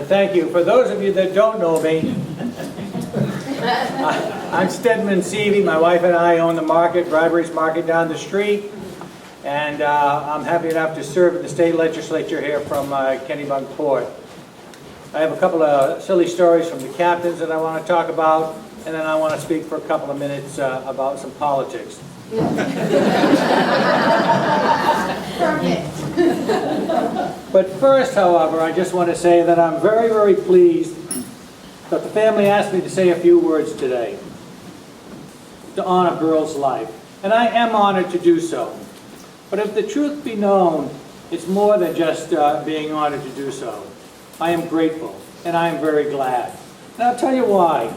Thank you. For those of you that don't know me, I'm Stedman Seavey. My wife and I own the market, Burrells Market down the street. And I'm happy enough to serve in the state legislature here from Kennebunkport. I have a couple of silly stories from the captains that I want to talk about, and then I want to speak for a couple of minutes about some politics. But first, however, I just want to say that I'm very, very pleased that the family asked me to say a few words today to honor Burrell's life. And I am honored to do so. But if the truth be known, it's more than just being honored to do so. I am grateful, and I am very glad. And I'll tell you why.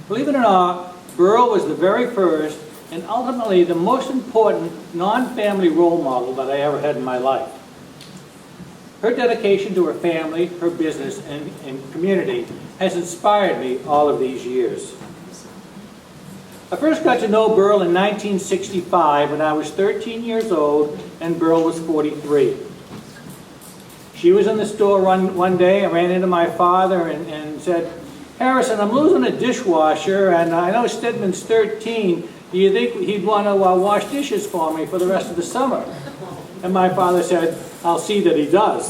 Believe it or not, Burrell was the very first and ultimately the most important non-family role model that I ever had in my life. Her dedication to her family, her business, and community has inspired me all of these years. I first got to know Burrell in 1965 when I was 13 years old and Burrell was 43. She was in the store one day and ran into my father and said, "Harrison, I'm losing a dishwasher and I know Stedman's 13. Do you think he'd want to wash dishes for me for the rest of the summer?" And my father said, "I'll see that he does."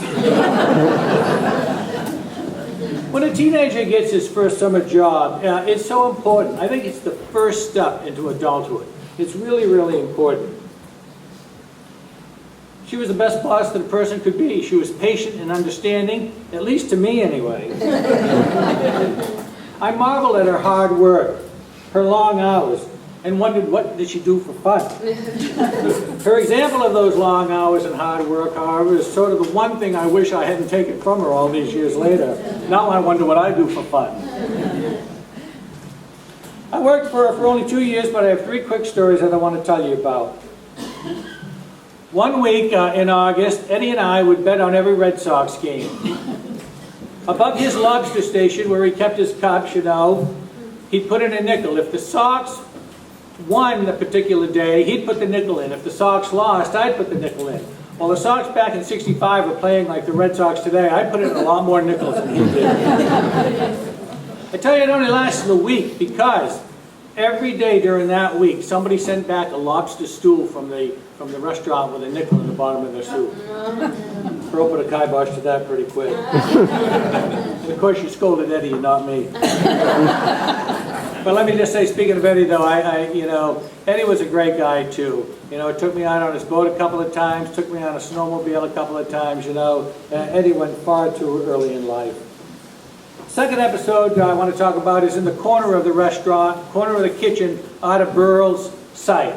When a teenager gets his first summer job, it's so important. I think it's the first step into adulthood. It's really, really important. She was the best boss that a person could be. She was patient and understanding, at least to me anyway. I marveled at her hard work, her long hours, and wondered what did she do for fun. Her example of those long hours and hard work, however, is sort of the one thing I wish I hadn't taken from her all these years later. Now I wonder what I do for fun. I worked for her for only 2 years, but I have 3 quick stories that I want to tell you about. One week in August, Eddie and I would bet on every Red Sox game. Above his lobster station where he kept his cups, you know, he'd put in a nickel. If the Sox won the particular day, he'd put the nickel in. If the Sox lost, I'd put the nickel in. Well, the Sox back in '65 were playing like the Red Sox today. I put in a lot more nickels than he did. I tell you, it only lasted a week because every day during that week, somebody sent back a lobster stool from the restaurant with a nickel in the bottom of their soup. Burrell put a kibosh to that pretty quick. And of course, you scolded Eddie and not me. But let me just say, speaking of Eddie, though, you know, Eddie was a great guy too. You know, took me out on his boat a couple of times, took me on a snowmobile a couple of times. You know, Eddie went far too early in life. Second episode I want to talk about is in the corner of the restaurant, corner of the kitchen, out of Burrell's sight.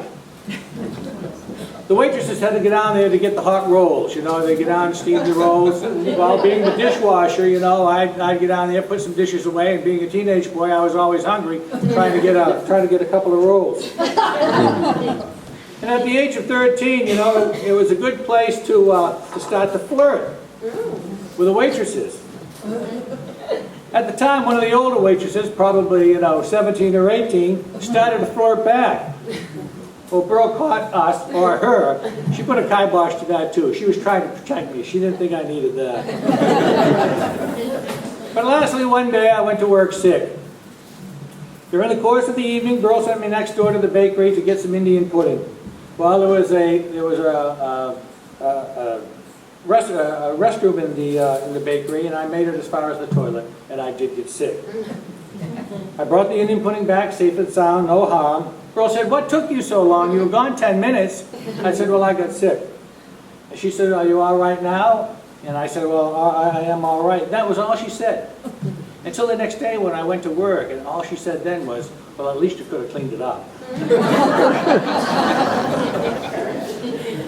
The waitresses had to get down there to get the hot rolls. You know, they get down and steam the rolls. While being the dishwasher, you know, I'd get down there, put some dishes away, and being a teenage boy, I was always hungry, trying to get a couple of rolls. And at the age of 13, you know, it was a good place to start to flirt with the waitresses. At the time, one of the older waitresses, probably, you know, 17 or 18, started to flirt back. Well, Burrell caught us, or her. She put a kibosh to that too. She was trying to protect me. She didn't think I needed that. But lastly, one day I went to work sick. During the course of the evening, Burrell sent me next door to the bakery to get some Indian pudding. Well, there was a restroom in the bakery, and I made it as far as the toilet, and I did get sick. I brought the Indian pudding back, safe and sound, no harm. Burrell said, "What took you so long? You were gone 10 minutes. I said, "Well, I got sick." And she said, "Are you all right now?" And I said, "Well, I am all right." That was all she said. Until the next day when I went to work, and all she said then was, "Well, at least you could have cleaned it up."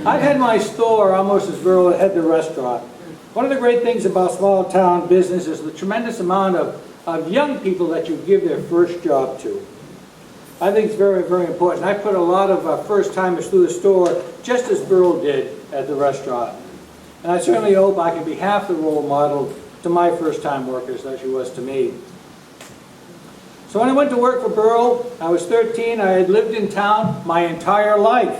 I've had my store almost as Burrell had the restaurant. One of the great things about small town business is the tremendous amount of young people that you give their first job to. I think it's very, very important. I put a lot of first-timers through the store just as Burrell did at the restaurant. And I certainly hope I can be half the role model to my first-time workers that she was to me. So when I went to work for Burrell, I was 13. I had lived in town my entire life.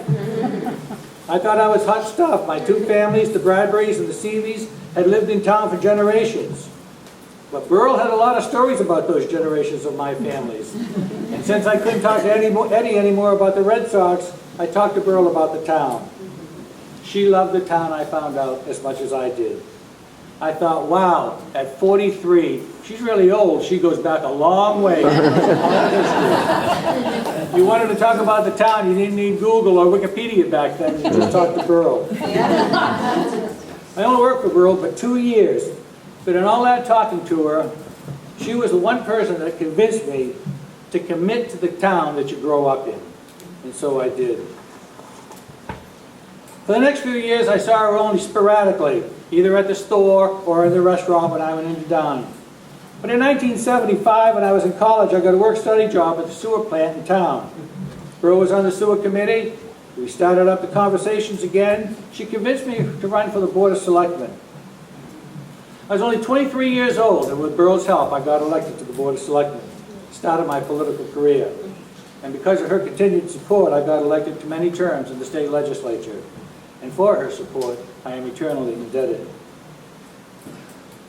I thought I was hot stuff. My two families, the Bradburys and the Seaveys, had lived in town for generations. But Burrell had a lot of stories about those generations of my families. And since I couldn't talk to Eddie anymore about the Red Sox, I talked to Burrell about the town. She loved the town, I found out, as much as I did. I thought, wow, at 43, she's really old. She goes back a long way. You wanted to talk about the town, you didn't need Google or Wikipedia back then. You just talked to Burrell. I only worked for Burrell for 2 years. But in all that talking to her, she was the one person that convinced me to commit to the town that you grow up in. And so I did. For the next few years, I saw her only sporadically, either at the store or in the restaurant when I went into town. But in 1975, when I was in college, I got a work-study job at the sewer plant in town. Burrell was on the sewer committee. We started up the conversations again. She convinced me to run for the Board of Selectmen. I was only 23 years old, and with Burrell's help, I got elected to the Board of Selectmen, started my political career. And because of her continued support, I got elected to many terms in the state legislature. And for her support, I am eternally indebted.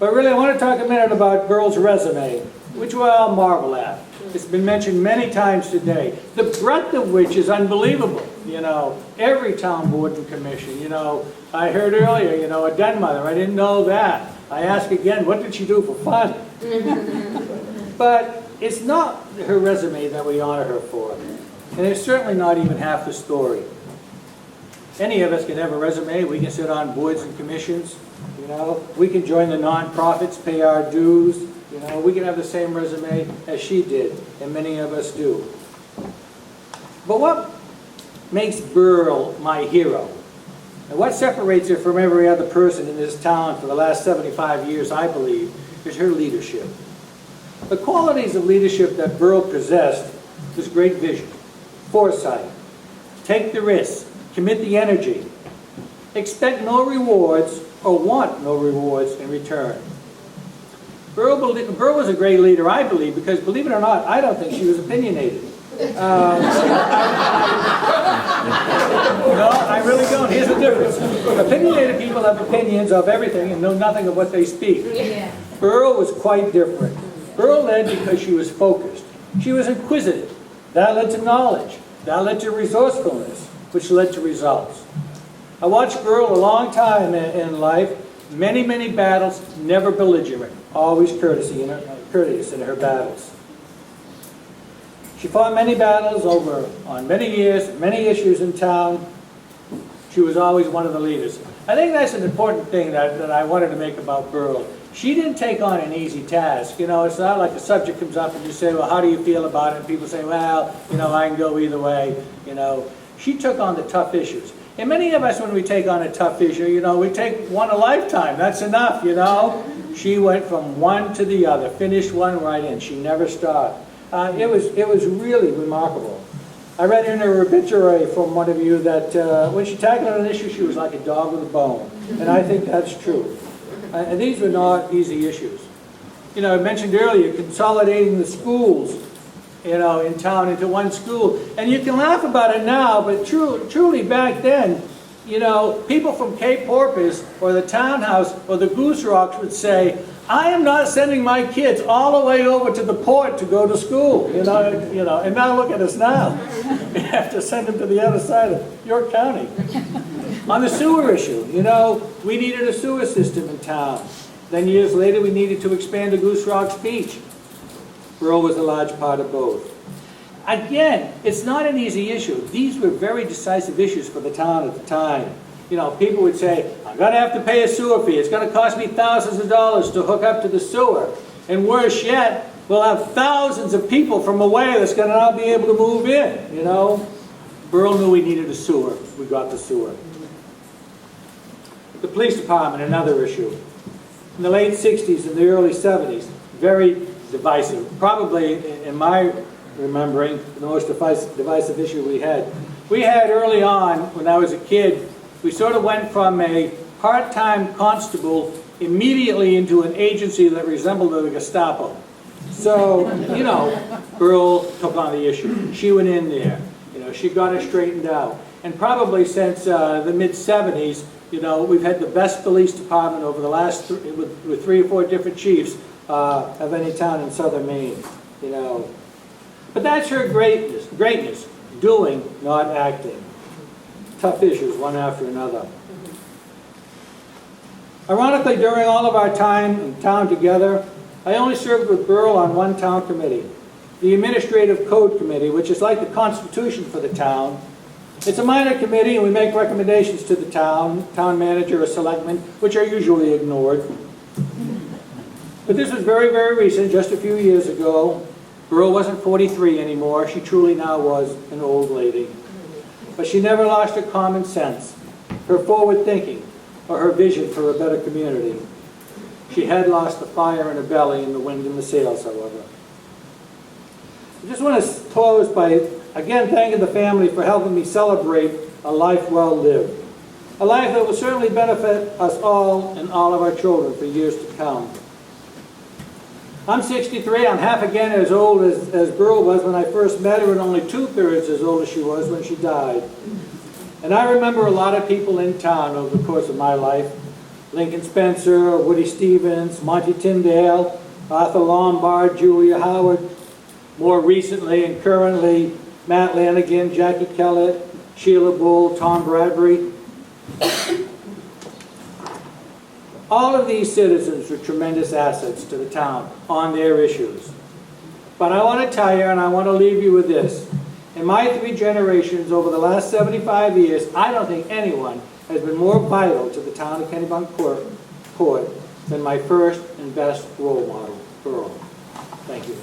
But really, I want to talk a minute about Burrell's resume, which we all marvel at. It's been mentioned many times today, the breadth of which is unbelievable. You know, every town board and commission, you know, I heard earlier, you know, a den mother, I didn't know that. I ask again, what did she do for fun? But it's not her resume that we honor her for. And it's certainly not even half the story. Any of us can have a resume. We can sit on boards and commissions. You know, we can join the non-profits, pay our dues. You know, we can have the same resume as she did, and many of us do. But what makes Burrell my hero? And what separates her from every other person in this town for the last 75 years, I believe, is her leadership. The qualities of leadership that Burrell possessed was great vision, foresight, take the risk, commit the energy, expect no rewards or want no rewards in return. Burrell was a great leader, I believe, because believe it or not, I don't think she was opinionated. No, I really don't. Here's the difference. Opinionated people have opinions of everything and know nothing of what they speak. Burrell was quite different. Burrell led because she was focused. She was inquisitive. That led to knowledge. That led to resourcefulness, which led to results. I watched Burrell a long time in life. Many, many battles, never belligerent. Always courteous in her battles. She fought many battles on many years, many issues in town. She was always one of the leaders. I think that's an important thing that I wanted to make about Burrell. She didn't take on an easy task. You know, it's not like a subject comes up and you say, well, how do you feel about it? And people say, well, you know, I can go either way. You know, she took on the tough issues. And many of us, when we take on a tough issue, you know, we take one a lifetime. That's enough, you know. She went from one to the other, finished one right in. She never stopped. It was really remarkable. I read in her obituary from one of you that when she tackled an issue, she was like a dog with a bone. And I think that's true. And these were not easy issues. You know, I mentioned earlier consolidating the schools, you know, in town into one school. And you can laugh about it now, but truly back then, you know, people from Cape Porpoise or the Townhouse or the Goose Rocks would say, I am not sending my kids all the way over to the port to go to school, you know, and now look at us now. We have to send them to the other side of York County. On the sewer issue, you know, we needed a sewer system in town. Then years later, we needed to expand the Goose Rocks Beach. Burrell was a large part of both. Again, it's not an easy issue. These were very decisive issues for the town at the time. You know, people would say, I'm going to have to pay a sewer fee. It's going to cost me thousands of dollars to hook up to the sewer. And worse yet, we'll have thousands of people from away that's going to not be able to move in, you know. Burrell knew we needed a sewer. We got the sewer. The police department, another issue. In the late 60s and the early 70s, very divisive. Probably, in my remembering, the most divisive issue we had. We had early on, when I was a kid, we sort of went from a part-time constable immediately into an agency that resembled the Gestapo. So, you know, Burrell took on the issue. She went in there. You know, she got it straightened out. And probably since the mid-70s, you know, we've had the best police department over the last, with 3 or 4 different chiefs of any town in southern Maine, you know. But that's her greatness, doing, not acting. Tough issues, one after another. Ironically, during all of our time in town together, I only served with Burrell on one town committee, the Administrative Code Committee, which is like the Constitution for the town. It's a minor committee, and we make recommendations to the town manager or selectmen, which are usually ignored. But this was very, very recent, just a few years ago. Burrell wasn't 43 anymore. She truly now was an old lady. But she never lost her common sense, her forward thinking, or her vision for a better community. She had lost the fire in her belly and the wind in the sails, however. I just want to close by, again, thanking the family for helping me celebrate a life well lived. A life that will certainly benefit us all and all of our children for years to come. I'm 63. I'm half again as old as Burrell was when I first met her, and only 2/3 as old as she was when she died. And I remember a lot of people in town over the course of my life. Lincoln Spencer, Woody Stevens, Monty Tyndale, Arthur Lombard, Julia Howard. More recently and currently, Matt Lanigan, Jackie Kellett, Sheila Bull, Tom Bradbury. All of these citizens were tremendous assets to the town on their issues. But I want to tell you, and I want to leave you with this. In my 3 generations over the last 75 years, I don't think anyone has been more vital to the town of Kennebunkport than my first and best role model, Burrell. Thank you.